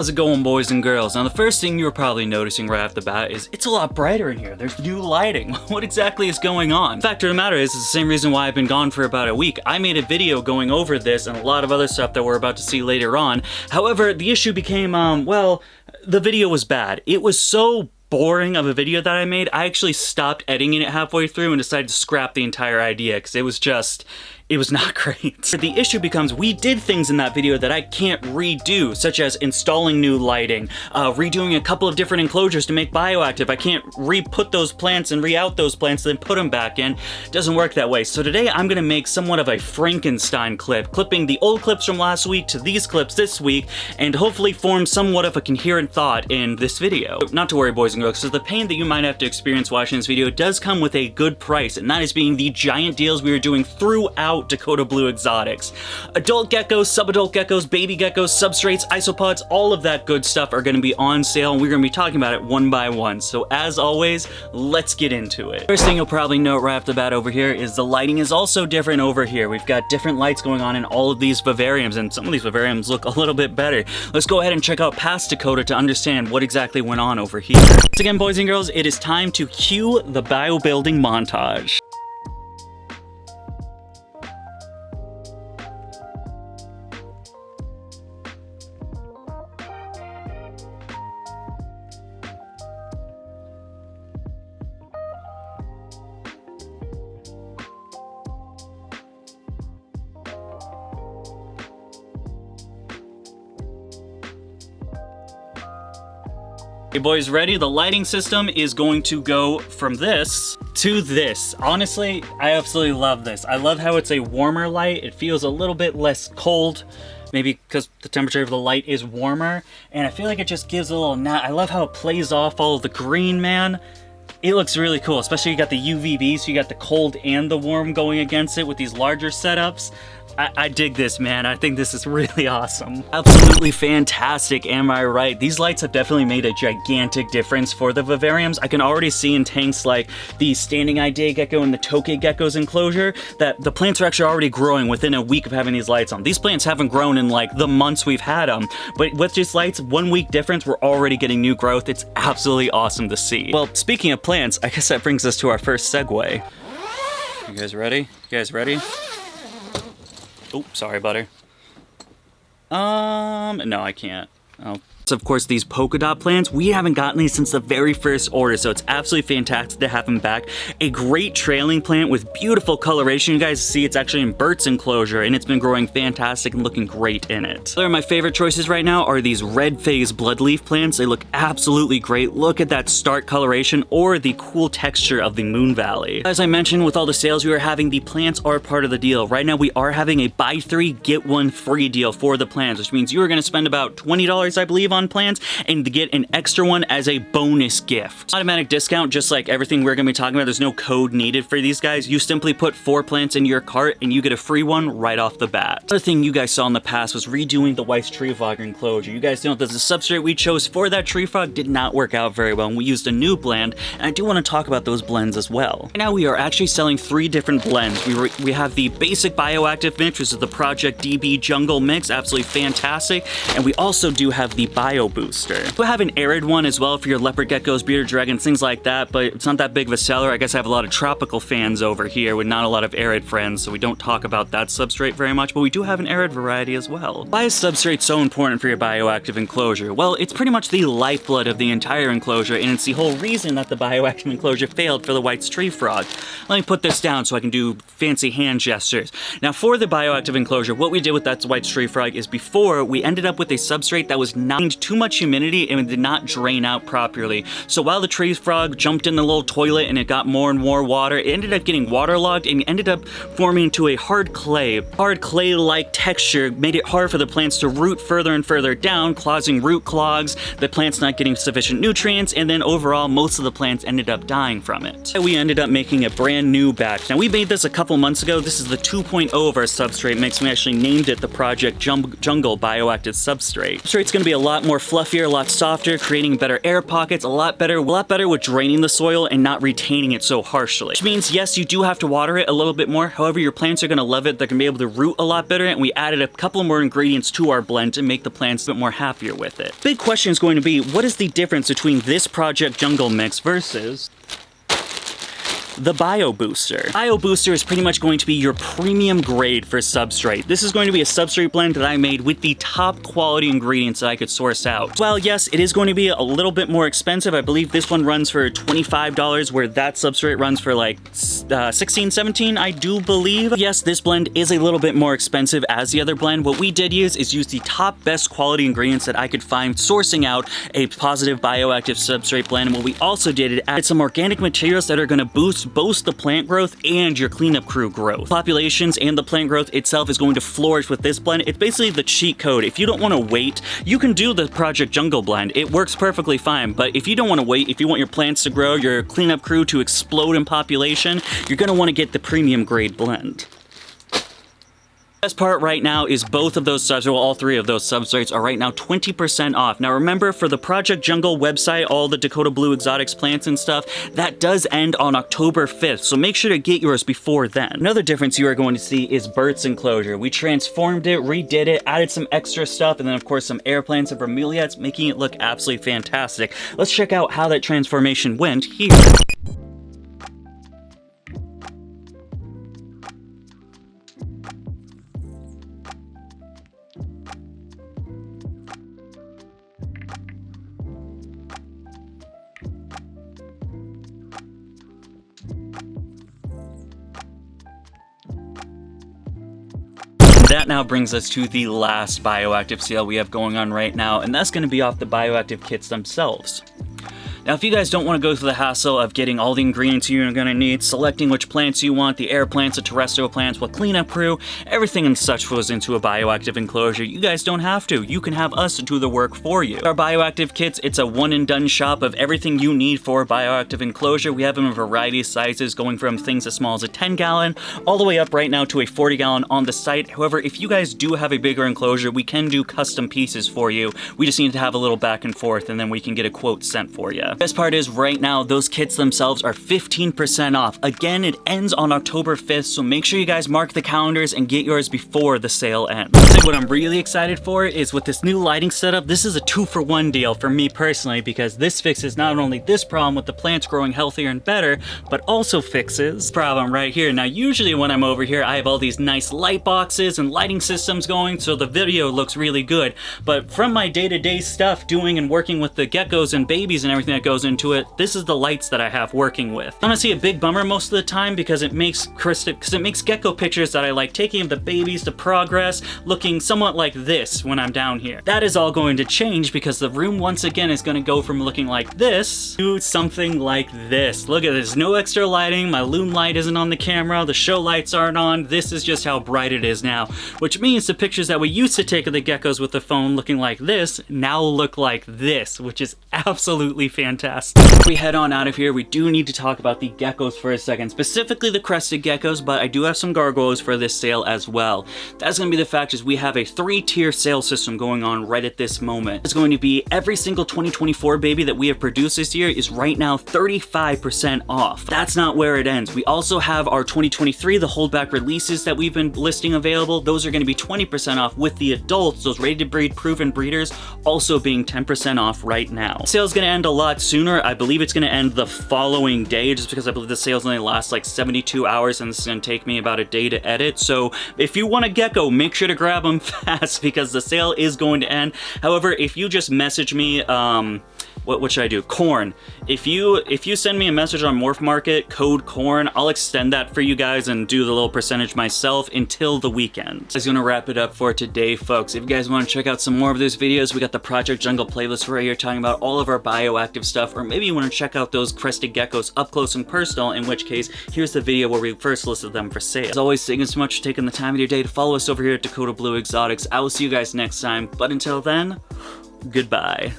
How's it going, boys and girls? Now the first thing you're probably noticing right off the bat is it's a lot brighter in here. There's new lighting. What exactly is going on? The fact of the matter is, it's the same reason why I've been gone for about a week. I made a video going over this and a lot of other stuff that we're about to see later on. However, the issue became, well, the video was bad. It was so boring of a video that I made, I actually stopped editing it halfway through and decided to scrap the entire idea because it was not great. The issue becomes we did things in that video that I can't redo, such as installing new lighting, redoing a couple of different enclosures to make Bioactive. I can't re-put those plants and re-out those plants and then put them back in. It doesn't work that way. So today I'm gonna make somewhat of a Frankenstein clip, clipping the old clips from last week to these clips this week, and hopefully form somewhat of a coherent thought in this video. Not to worry, boys and girls, because the pain that you might have to experience watching this video does come with a good price, and that is being the giant deals we are doing throughout Dakota Blue Exotics. Adult geckos, sub-adult geckos, baby geckos, substrates, isopods, all of that good stuff are going to be on sale, and we're going to be talking about it one by one. So as always, let's get into it. First thing you'll probably note right off the bat over here is the lighting is also different over here. We've got different lights going on in all of these vivariums, and some of these vivariums look a little bit better. Let's go ahead and check out past Dakota to understand what exactly went on over here. Once again, boys and girls, it is time to cue the biobuilding montage. Okay, boys, ready? The lighting system is going to go from this to this. Honestly, I absolutely love this. I love how it's a warmer light. It feels a little bit less cold, maybe because the temperature of the light is warmer, and I feel like it just gives a little nat. I love how it plays off all of the green, man. It looks really cool, especially you got the UVB, so you got the cold and the warm going against it with these larger setups. I dig this, man. I think this is really awesome. Absolutely fantastic, am I right? These lights have definitely made a gigantic difference for the vivariums. I can already see in tanks like the standing eye day gecko and the toke gecko's enclosure that the plants are actually already growing within a week of having these lights on. These plants haven't grown in like the months we've had them, but with these lights, 1 week difference, we're already getting new growth. It's absolutely awesome to see. Well, speaking of plants, I guess that brings us to our first segue. You guys ready? You guys ready? Oh, sorry, butter. No, I can't. Oh. Of course, these polka dot plants, we haven't gotten these since the very first order, so it's absolutely fantastic to have them back. A great trailing plant with beautiful coloration. You guys see it's actually in Bert's enclosure, and it's been growing fantastic and looking great in it. Other of my favorite choices right now are these red phase bloodleaf plants. They look absolutely great. Look at that stark coloration or the cool texture of the Moon Valley. As I mentioned, with all the sales we are having, the plants are part of the deal. Right now, we are having a buy 3, get 1 free deal for the plants, which means you are going to spend about $20, I believe, on plants and to get an extra one as a bonus gift. Automatic discount, just like everything we're going to be talking about. There's no code needed for these guys. You simply put 4 plants in your cart and you get a free one right off the bat. Another thing you guys saw in the past was redoing the white tree frog enclosure. You guys know that the substrate we chose for that tree frog did not work out very well, and we used a new blend, and I do want to talk about those blends as well. Right now we are actually selling 3 different blends. We have the basic bioactive mix, which is the Project DB Jungle mix, absolutely fantastic, and we also do have the Biobuild. We have an arid one as well for your leopard geckos, bearded dragons, things like that, but it's not that big of a seller. I guess I have a lot of tropical fans over here with not a lot of arid friends, so we don't talk about that substrate very much, but we do have an arid variety as well. Why is substrate so important for your bioactive enclosure? Well, it's pretty much the lifeblood of the entire enclosure, and it's the whole reason that the bioactive enclosure failed for the white tree frog. Let me put this down so I can do fancy hand gestures. Now, for the bioactive enclosure, what we did with that white tree frog is before we ended up with a substrate that was not too much humidity and it did not drain out properly. So while the tree frog jumped in the little toilet and it got more and more water, it ended up getting waterlogged and ended up forming into a hard clay. Hard clay-like texture made it hard for the plants to root further and further down, causing root clogs, the plants not getting sufficient nutrients, and then overall most of the plants ended up dying from it. So we ended up making a brand new batch. Now we made this a couple months ago. This is the 2.0 of our substrate mix. We actually named it the Project Jungle Bioactive Substrate. Substrate's It's gonna be a lot more fluffier, a lot softer, creating better air pockets, a lot better with draining the soil and not retaining it so harshly. Which means, yes, you do have to water it a little bit more. However, your plants are gonna love it. They're gonna be able to root a lot better, and we added a couple more ingredients to our blend to make the plants a bit more happier with it. Big question is going to be, what is the difference between this Project Jungle mix versus the Bio Booster? Bio Booster is pretty much going to be your premium grade for Substrate. This is going to be a Substrate blend that I made with the top quality ingredients that I could source out. Well, yes, it is going to be a little bit more expensive. I believe this one runs for $25, where that Substrate runs for like 16, 17, I do believe. Yes, this blend is a little bit more expensive as the other blend. What we did use the top best quality ingredients that I could find sourcing out a positive bioactive Substrate blend. And what we also did is add some organic materials that are going to boost both the plant growth and your cleanup crew growth. Populations and the plant growth itself is going to flourish with this blend. It's basically the cheat code. If you don't want to wait, you can do the Project Jungle blend. It works perfectly fine, but if you don't want to wait, if you want your plants to grow, your cleanup crew to explode in population, you're going to want to get the premium grade blend. Best part right now is both of those substrates, well, all three of those substrates are right now 20% off. Now remember, for the Project Jungle website, all the Dakota Blue exotics plants and stuff, that does end on October 5th, so make sure to get yours before then. Another difference you are going to see is Bert's Enclosure. We transformed it, redid it, added some extra stuff, and then of course some air plants and bromeliads, making it look absolutely fantastic. Let's check out how that transformation went here. That now brings us to the last bioactive sale we have going on right now, and that's going to be off the bioactive kits themselves. Now, if you guys don't want to go through the hassle of getting all the ingredients you're going to need, selecting which plants you want, the air plants, the terrestrial plants, what cleanup crew, everything and such goes into a bioactive enclosure, you guys don't have to. You can have us do the work for you. Our bioactive kits, it's a one and done shop of everything you need for a bioactive enclosure. We have them in a variety of sizes, going from things as small as a 10-gallon all the way up right now to a 40-gallon on the site. However, if you guys do have a bigger enclosure, we can do custom pieces for you. We just need to have a little back and forth, and then we can get a quote sent for you. Best part is right now, those kits themselves are 15% off. Again, it ends on October 5th, so make sure you guys mark the calendars and get yours before the sale ends. What I'm really excited for is with this new lighting setup, this is a 2-for-1 deal for me personally, because this fixes not only this problem with the plants growing healthier and better, but also fixes this problem right here. Now, usually when I'm over here, I have all these nice light boxes and lighting systems going, so the video looks really good. But from my day-to-day stuff, doing and working with the geckos and babies and everything that goes into it, this is the lights that I have working with. Honestly, a big bummer most of the time, because it makes gecko pictures that I like taking of the babies to progress looking somewhat like this when I'm down here. That is all going to change, because the room once again is going to go from looking like this to something like this. Look at this, no extra lighting, my loom light isn't on the camera, the show lights aren't on, this is just how bright it is now, which means the pictures that we used to take of the geckos with the phone looking like this now look like this, which is absolutely fantastic. If we head on out of here, we do need to talk about the geckos for a second, specifically the crested geckos, but I do have some gargoyles for this sale as well. That's going to be the fact is we have a 3-tier sale system going on right at this moment. It's going to be every single 2024 baby that we have produced this year is right now 35% off. That's not where it ends. We also have our 2023, the holdback releases that we've been listing available. Those are going to be 20% off, with the adults, those ready to breed proven breeders, also being 10% off right now. Sale's going to end a lot sooner. I believe it's going to end the following day, just because I believe the sales only last like 72 hours, and this is going to take me about a day to edit. So if you want a gecko, make sure to grab them fast, because the sale is going to end. However, if you just message me, what should I do? Corn. If you send me a message on Morph Market, code corn, I'll extend that for you guys and do the little percentage myself until the weekend. That's gonna wrap it up for today, folks. If you guys want to check out some more of those videos, we got the Project Jungle playlist right here talking about all of our bioactive stuff, or maybe you want to check out those crested geckos up close and personal, in which case, here's the video where we first listed them for sale. As always, thank you so much for taking the time of your day to follow us over here at Dakota Blue Exotics. I will see you guys next time, but until then, goodbye.